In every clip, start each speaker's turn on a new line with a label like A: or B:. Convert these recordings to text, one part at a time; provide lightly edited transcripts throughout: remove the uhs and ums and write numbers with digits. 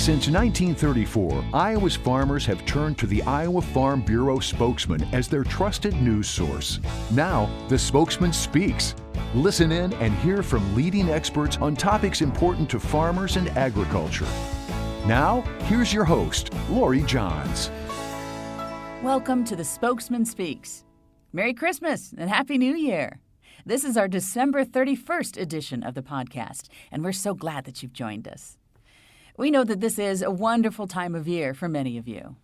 A: Since 1934, Iowa's farmers have turned to the Iowa Farm Bureau spokesman as their trusted news source. Now, the Spokesman Speaks. Listen in and hear from leading experts on topics important to farmers and agriculture. Now, here's your host, Laurie Johns.
B: Welcome to the Spokesman Speaks. Merry Christmas and Happy New Year. This is our December 31st edition of the podcast, and we're so glad that you've joined us. We know that this is a wonderful time of year for many of you.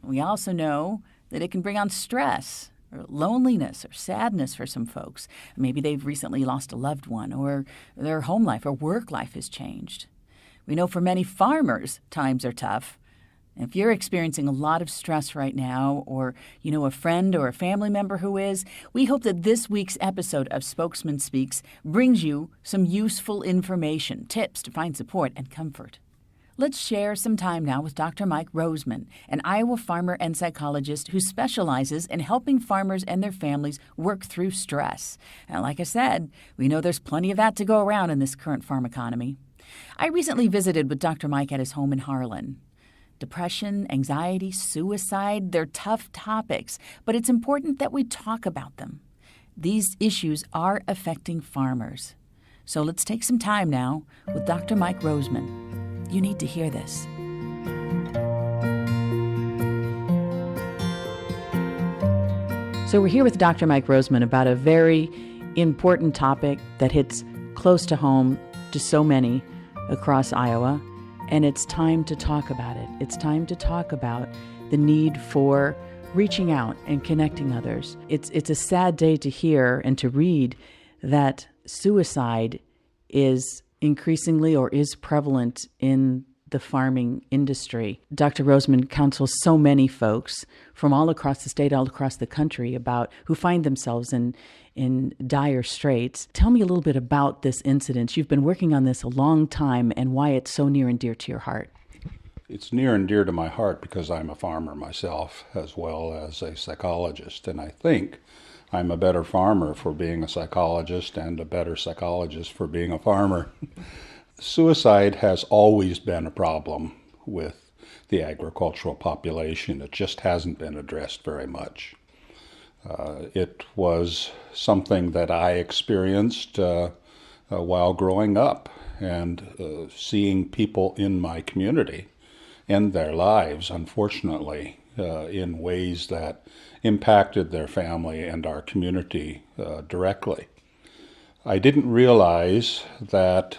B: We also know that it can bring on stress or loneliness or sadness for some folks. Maybe they've recently lost a loved one, or their home life or work life has changed. We know for many farmers, times are tough. If you're experiencing a lot of stress right now, or you know a friend or a family member who is, we hope that this week's episode of Spokesman Speaks brings you some useful information, tips to find support and comfort. Let's share some time now with Dr. Mike Rosmann, an Iowa farmer and psychologist who specializes in helping farmers and their families work through stress. And like I said, we know there's plenty of that to go around in this current farm economy. I recently visited with Dr. Mike at his home in Harlan. Depression, anxiety, suicide, they're tough topics, but it's important that we talk about them. These issues are affecting farmers. So let's take some time now with Dr. Mike Rosmann. You need to hear this. So we're here with Dr. Mike Rosmann about a very important topic that hits close to home to so many across Iowa, and it's time to talk about it. It's time to talk about the need for reaching out and connecting others. It's a sad day to hear and to read that suicide is increasingly or is prevalent in the farming industry. Dr. Rosmann counsels so many folks from all across the state, all across the country about who find themselves in dire straits. Tell me a little bit about this incident. You've been working on this a long time and why it's so near and dear to your heart.
C: It's near and dear to my heart because I'm a farmer myself as well as a psychologist, and I think I'm a better farmer for being a psychologist and a better psychologist for being a farmer. Suicide has always been a problem with the agricultural population. It just hasn't been addressed very much. It was something that I experienced while growing up and seeing people in my community end their lives, unfortunately, in ways that impacted their family and our community directly. I didn't realize that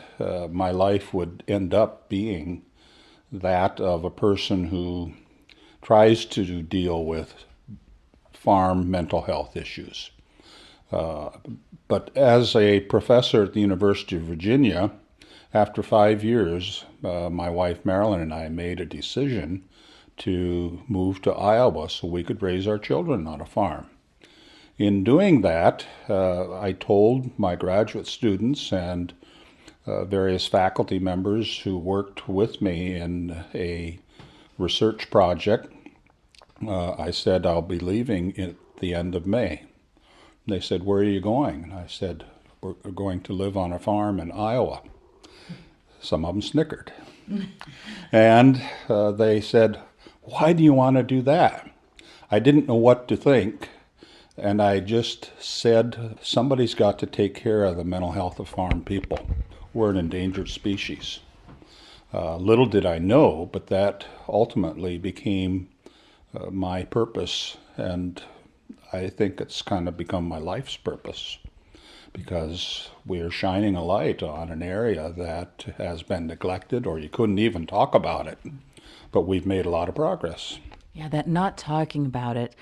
C: my life would end up being that of a person who tries to deal with farm mental health issues. But as a professor at the University of Virginia, after 5 years, my wife Marilyn and I made a decision to move to Iowa so we could raise our children on a farm. In doing that, I told my graduate students and various faculty members who worked with me in a research project, I said, I'll be leaving at the end of May. They said, where are you going? And I said, we're going to live on a farm in Iowa. Some of them snickered. And they said, why do you want to do that? I didn't know what to think, and I just said, somebody's got to take care of the mental health of farm people. We're an endangered species. Little did I know, but that ultimately became my purpose, and I think it's kind of become my life's purpose, because we're shining a light on an area that has been neglected, or you couldn't even talk about it. But we've made a lot of progress.
B: Yeah, that not talking about it,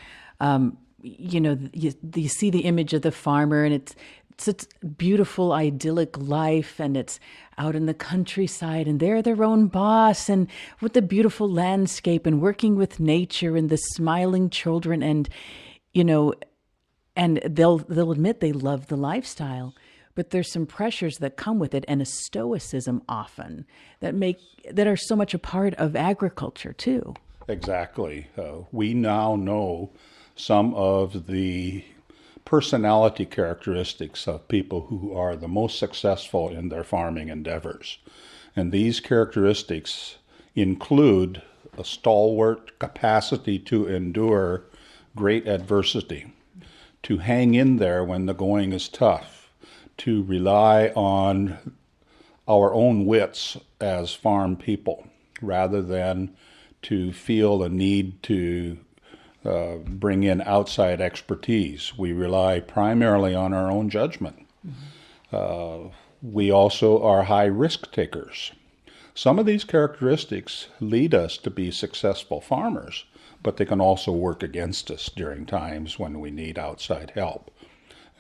B: you see the image of the farmer, and it's such beautiful, idyllic life, and it's out in the countryside, and they're their own boss, and with the beautiful landscape, and working with nature, and the smiling children, and and they'll admit they love the lifestyle. But there's some pressures that come with it, and a stoicism often that are so much a part of agriculture too.
C: Exactly. We now know some of the personality characteristics of people who are the most successful in their farming endeavors. And these characteristics include a stalwart capacity to endure great adversity, to hang in there when the going is tough, to rely on our own wits as farm people rather than to feel a need to bring in outside expertise. We rely primarily on our own judgment. We also are high risk takers. Some of these characteristics lead us to be successful farmers, but they can also work against us during times when we need outside help.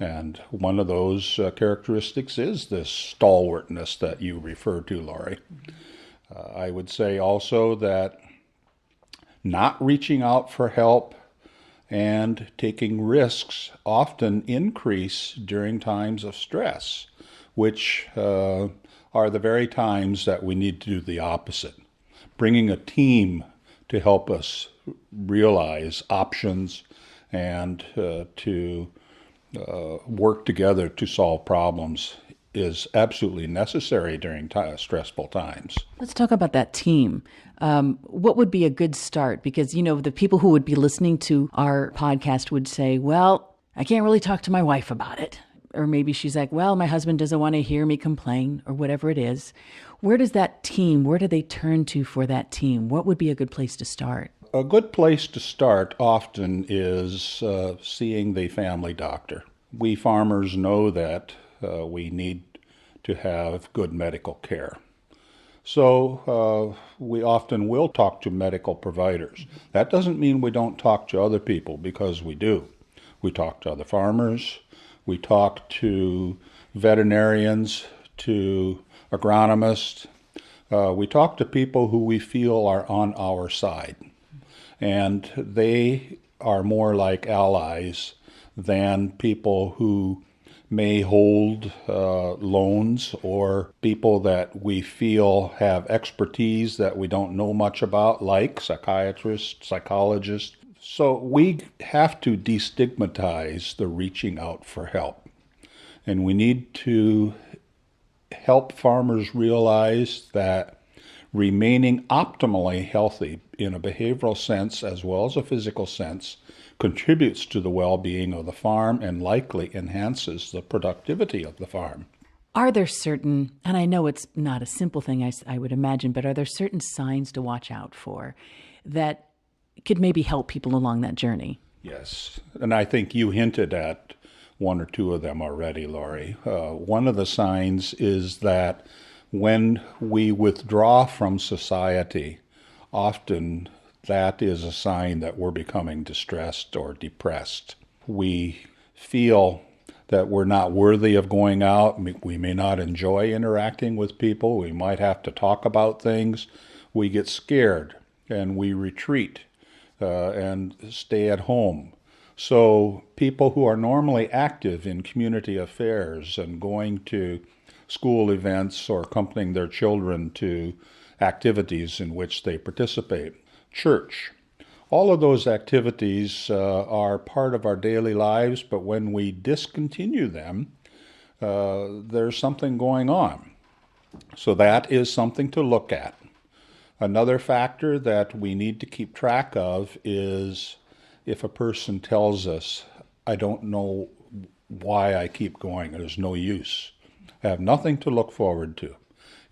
C: And one of those characteristics is this stalwartness that you refer to, Laurie. I would say also that not reaching out for help and taking risks often increase during times of stress, which are the very times that we need to do the opposite. Bringing a team to help us realize options and to work together to solve problems is absolutely necessary during stressful times.
B: Let's talk about that team. What would be a good start? Because, the people who would be listening to our podcast would say, well, I can't really talk to my wife about it. Or maybe she's like, well, my husband doesn't want to hear me complain, or whatever it is. Where do they turn to for that team? What would be a good place to start?
C: A good place to start often is seeing the family doctor. We farmers know that we need to have good medical care. So we often will talk to medical providers. That doesn't mean we don't talk to other people, because we do. We talk to other farmers. We talk to veterinarians, to agronomists. We talk to people who we feel are on our side. And they are more like allies than people who may hold loans, or people that we feel have expertise that we don't know much about, like psychiatrists, psychologists. So we have to destigmatize the reaching out for help. And we need to help farmers realize that remaining optimally healthy in a behavioral sense as well as a physical sense contributes to the well-being of the farm and likely enhances the productivity of the farm.
B: Are there certain, and I know it's not a simple thing, I would imagine, but are there certain signs to watch out for that could maybe help people along that journey?
C: Yes, and I think you hinted at one or two of them already, Laurie. One of the signs is that when we withdraw from society, often that is a sign that we're becoming distressed or depressed. We feel that we're not worthy of going out. We may not enjoy interacting with people. We might have to talk about things. We get scared and we retreat and stay at home. So people who are normally active in community affairs and going to school events or accompanying their children to activities in which they participate, church, all of those activities are part of our daily lives, but when we discontinue them, there's something going on. So that is something to look at. Another factor that we need to keep track of is if a person tells us, I don't know why I keep going, there's no use. I have nothing to look forward to.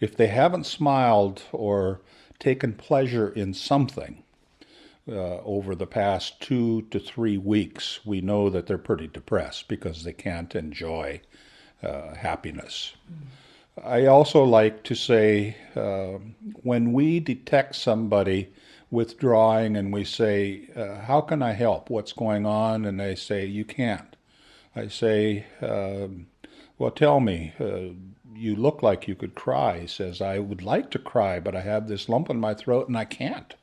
C: If they haven't smiled or taken pleasure in something over the past 2 to 3 weeks, we know that they're pretty depressed because they can't enjoy happiness. I also like to say, when we detect somebody withdrawing and we say, how can I help? What's going on? And they say, you can't. I say, well, tell me, you look like you could cry. He says, I would like to cry, but I have this lump in my throat and I can't.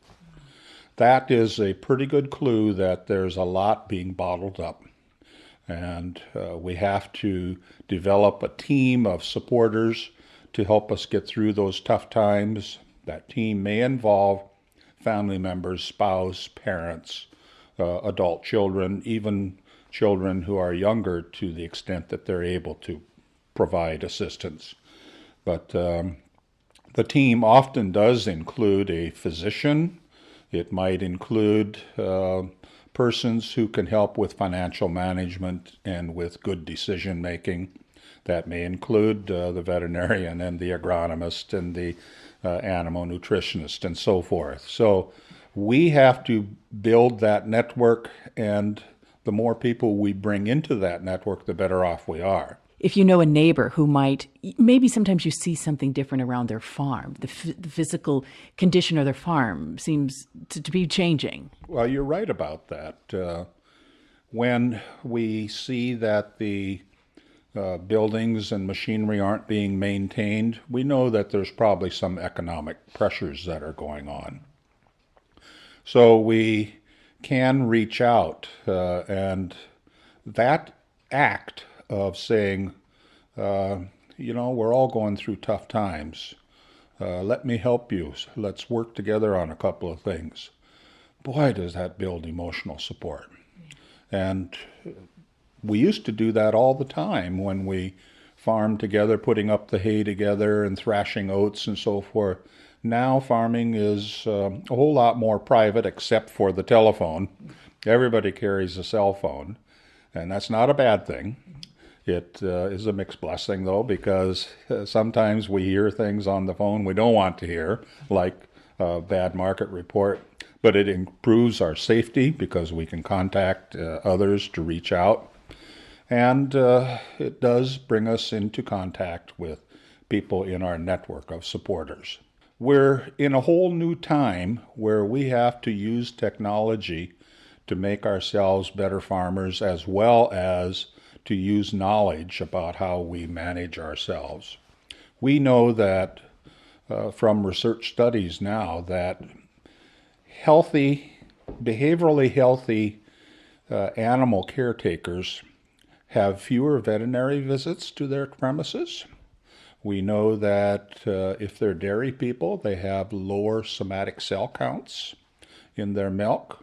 C: That is a pretty good clue that there's a lot being bottled up. And we have to develop a team of supporters to help us get through those tough times. That team may involve family members, spouse, parents, adult children, even children who are younger to the extent that they're able to provide assistance. But The team often does include a physician. It might include persons who can help with financial management and with good decision making. That may include the veterinarian and the agronomist and the animal nutritionist and so forth. So we have to build that network, and the more people we bring into that network, the better off we are.
D: If you know a neighbor who maybe sometimes you see something different around their farm, the physical condition of their farm seems to be changing.
C: Well, you're right about that. When we see that the buildings and machinery aren't being maintained, we know that there's probably some economic pressures that are going on. So we can reach out, and that act of saying, we're all going through tough times. Let me help you. Let's work together on a couple of things. Boy, does that build emotional support. And we used to do that all the time when we farmed together, putting up the hay together and thrashing oats and so forth. Now farming is a whole lot more private, except for the telephone. Everybody carries a cell phone, and that's not a bad thing. It is a mixed blessing, though, because sometimes we hear things on the phone we don't want to hear, like a bad market report. But it improves our safety because we can contact others to reach out. And it does bring us into contact with people in our network of supporters. We're in a whole new time where we have to use technology to make ourselves better farmers, as well as to use knowledge about how we manage ourselves. We know that from research studies now that behaviorally healthy animal caretakers have fewer veterinary visits to their premises. We know that if they're dairy people, they have lower somatic cell counts in their milk.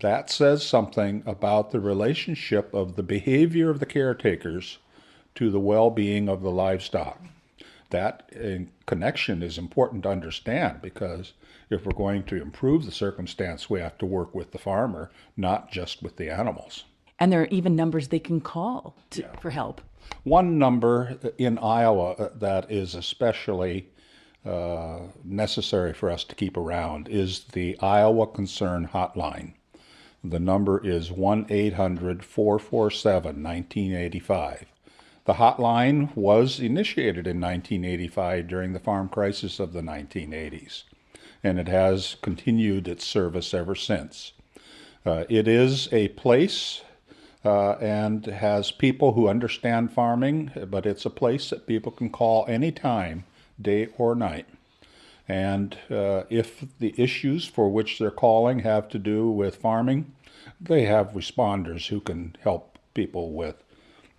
C: That says something about the relationship of the behavior of the caretakers to the well-being of the livestock. That connection is important to understand, because if we're going to improve the circumstance, we have to work with the farmer, not just with the animals.
D: And there are even numbers they can call for help.
C: One number in Iowa that is especially necessary for us to keep around is the Iowa Concern Hotline. The number is 1-800-447-1985. The hotline was initiated in 1985 during the farm crisis of the 1980s, and it has continued its service ever since. It is a place and has people who understand farming, but it's a place that people can call anytime, day or night. And if the issues for which they're calling have to do with farming, they have responders who can help people with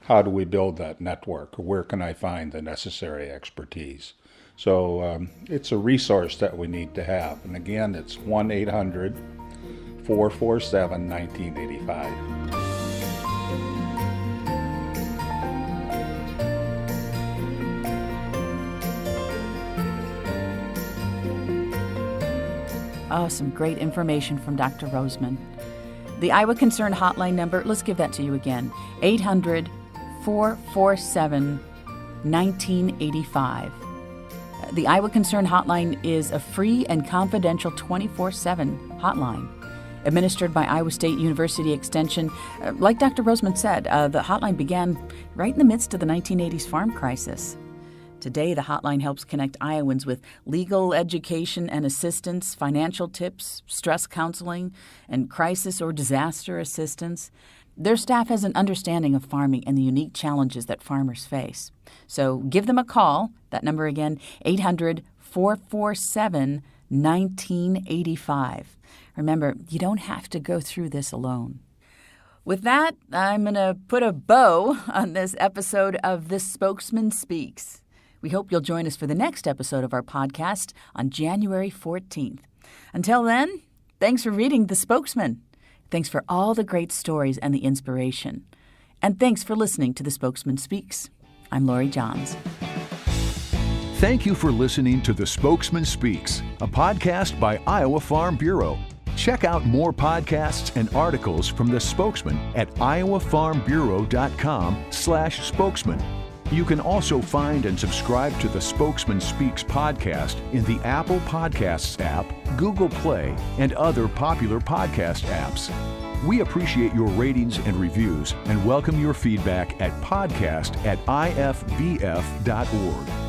C: how do we build that network, where can I find the necessary expertise. So it's a resource that we need to have. And again, it's 1-800-447-1985.
B: Oh, some great information from Dr. Rosmann. The Iowa Concern Hotline number, let's give that to you again, 800-447-1985. The Iowa Concern Hotline is a free and confidential 24/7 hotline administered by Iowa State University Extension. Like Dr. Rosmann said, the hotline began right in the midst of the 1980s farm crisis. Today, the hotline helps connect Iowans with legal education and assistance, financial tips, stress counseling, and crisis or disaster assistance. Their staff has an understanding of farming and the unique challenges that farmers face. So give them a call. That number again, 800-447-1985. Remember, you don't have to go through this alone. With that, I'm going to put a bow on this episode of The Spokesman Speaks. We hope you'll join us for the next episode of our podcast on January 14th. Until then, thanks for reading The Spokesman. Thanks for all the great stories and the inspiration. And thanks for listening to The Spokesman Speaks. I'm Laurie Johns.
A: Thank you for listening to The Spokesman Speaks, a podcast by Iowa Farm Bureau. Check out more podcasts and articles from The Spokesman at iowafarmbureau.com/spokesman. You can also find and subscribe to the Spokesman Speaks podcast in the Apple Podcasts app, Google Play, and other popular podcast apps. We appreciate your ratings and reviews and welcome your feedback at podcast@ifbf.org.